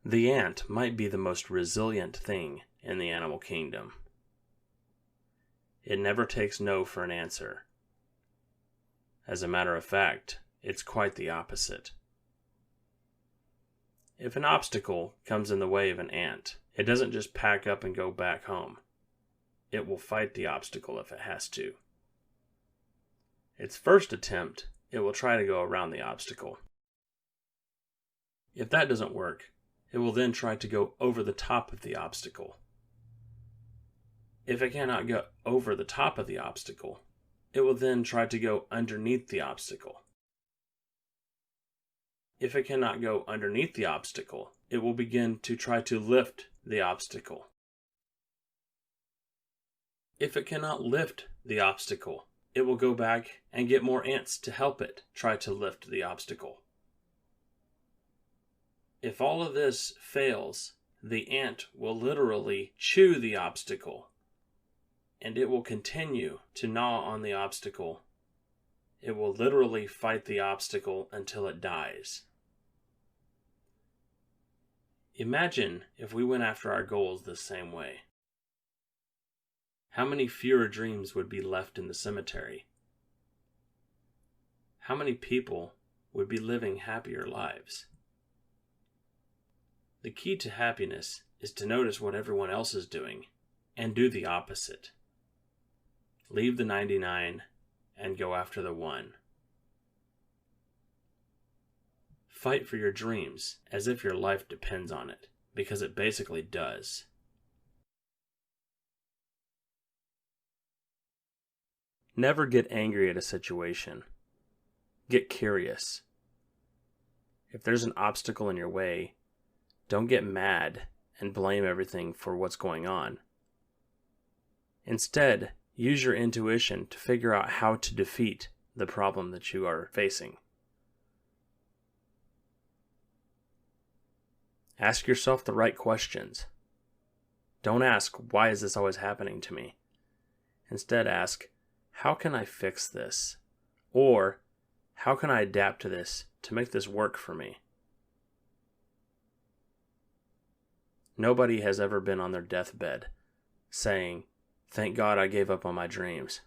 The ant might be the most resilient thing in the animal kingdom. It never takes no for an answer. As a matter of fact, it's quite the opposite. If an obstacle comes in the way of an ant, it doesn't just pack up and go back home. It will fight the obstacle if it has to. Its first attempt, it will try to go around the obstacle. If that doesn't work, it will then try to go over the top of the obstacle. If it cannot go over the top of the obstacle, it will then try to go underneath the obstacle. If it cannot go underneath the obstacle, it will begin to try to lift the obstacle. If it cannot lift the obstacle, it will go back and get more ants to help it try to lift the obstacle. If all of this fails, the ant will literally chew the obstacle, and it will continue to gnaw on the obstacle. It will literally fight the obstacle until it dies. Imagine if we went after our goals the same way. How many fewer dreams would be left in the cemetery? How many people would be living happier lives? The key to happiness is to notice what everyone else is doing and do the opposite. Leave the 99 and go after the 1. Fight for your dreams as if your life depends on it, because it basically does. Never get angry at a situation. Get curious. If there's an obstacle in your way, don't get mad and blame everything for what's going on. Instead, use your intuition to figure out how to defeat the problem that you are facing. Ask yourself the right questions. Don't ask, why is this always happening to me? Instead, ask, how can I fix this? Or, how can I adapt to this to make this work for me? Nobody has ever been on their deathbed saying, thank God I gave up on my dreams.